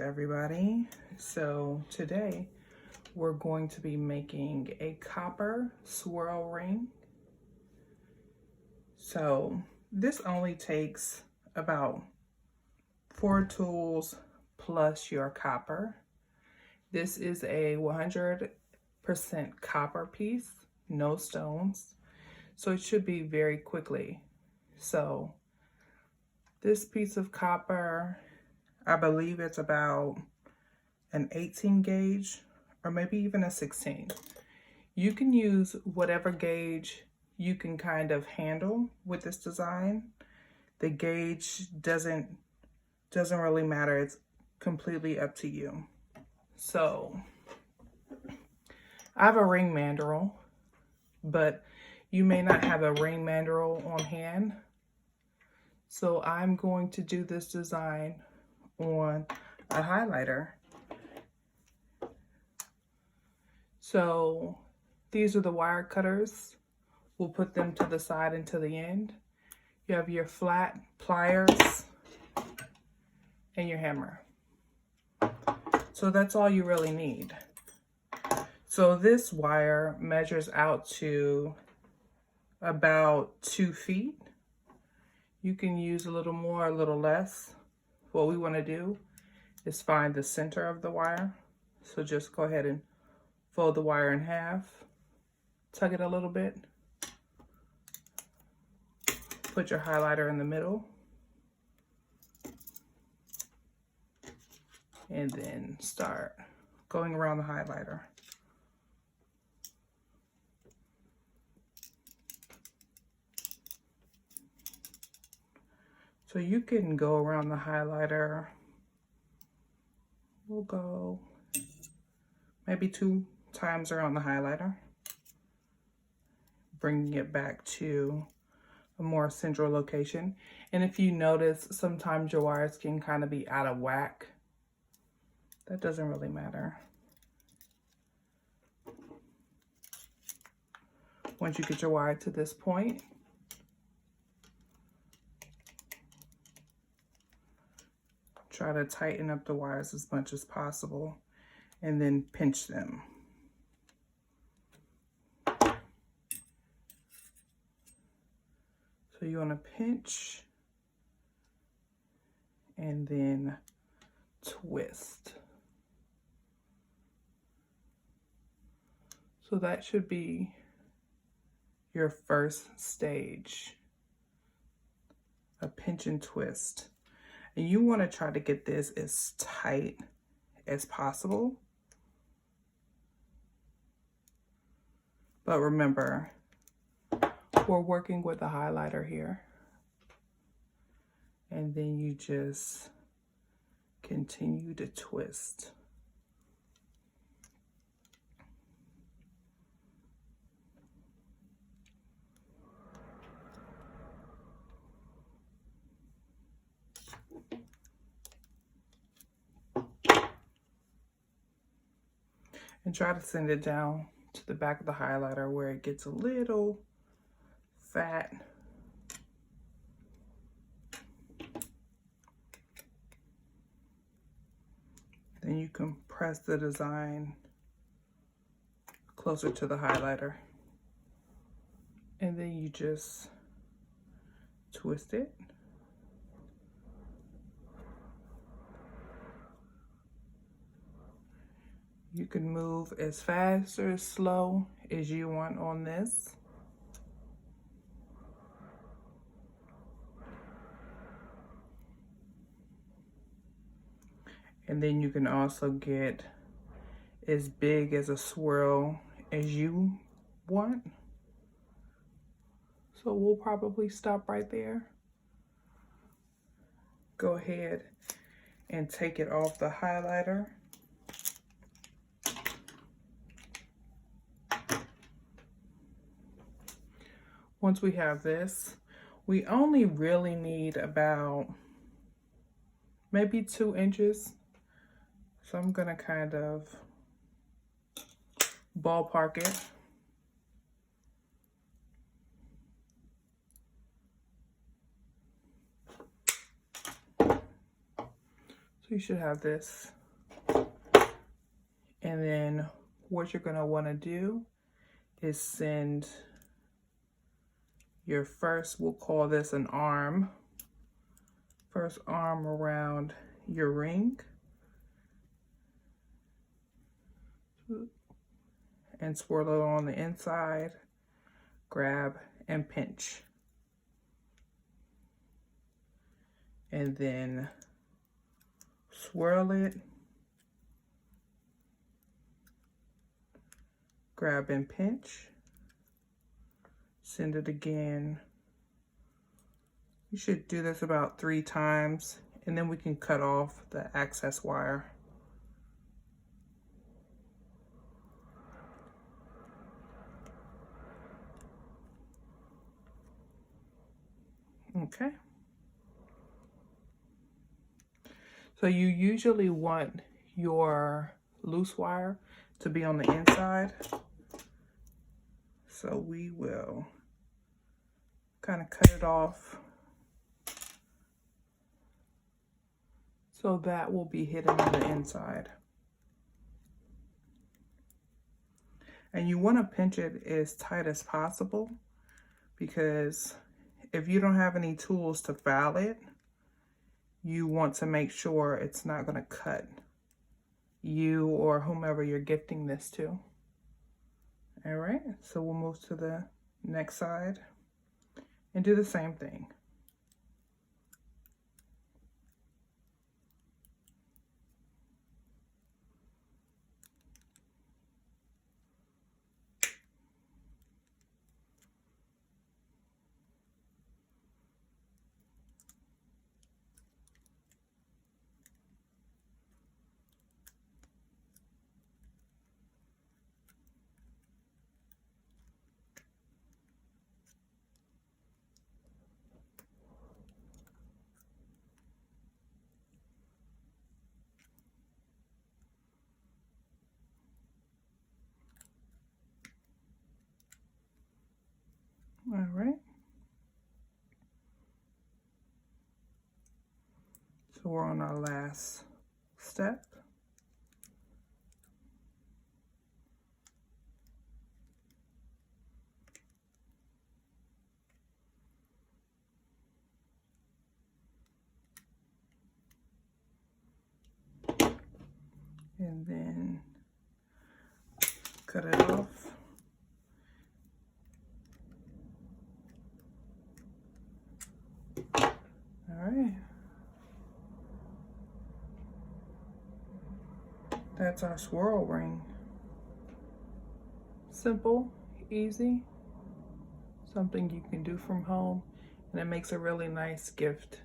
everybody. So today we're going to be making a copper swirl ring. So this only takes about 4 tools plus your copper. This is a 100% copper piece, no stones. So it should be very quickly. So this piece of copper, I believe it's about an 18 gauge or maybe even a 16. You can use whatever gauge you can kind of handle with this design. The gauge doesn't really matter. It's completely up to you. So I have a ring mandrel, but you may not have a ring mandrel on hand. So I'm going to do this design on a highlighter. So these are the wire cutters. We'll put them to the side and to the end. You have your flat pliers and your hammer. So that's all you really need. So this wire measures out to about 2 feet. You can use a little more, a little less. What we want to do is find the center of the wire. So just go ahead and fold the wire in half, tug it a little bit, put your highlighter in the middle, and then start going around the highlighter. So you can go around the highlighter. We'll go maybe 2 times around the highlighter, bringing it back to a more central location. And if you notice, sometimes your wires can kind of be out of whack. That doesn't really matter. Once you get your wire to this point, try to tighten up the wires as much as possible and then pinch them. So you want to pinch and then twist. So that should be your first stage, a pinch and twist. And you want to try to get this as tight as possible. But remember, we're working with a highlighter here. And then you just continue to twist. And try to send it down to the back of the highlighter where it gets a little fat. Then you can press the design closer to the highlighter. And then you just twist it. You can move as fast or as slow as you want on this. And then you can also get as big as a swirl as you want. So we'll probably stop right there. Go ahead and take it off the highlighter. Once we have this, we only really need about maybe 2 inches. So I'm gonna kind of ballpark it. So you should have this And then what you're going to want to do is send your first, we'll call this an arm, first arm around your ring. And swirl it on the inside, grab and pinch. And then swirl it, grab and pinch, send it again. You should do this about 3 times, and then we can cut off the excess wire. Okay. So you usually want your loose wire to be on the inside. So we will kind of cut it off so that will be hidden on the inside. And you want to pinch it as tight as possible, because if you don't have any tools to file it, you want to make sure it's not going to cut you or whomever you're gifting this to. All right, so we'll move to the next side and do the same thing. All right. So we're on our last step. And then cut it off. All right. That's our swirl ring. Simple, easy, something you can do from home, and it makes a really nice gift.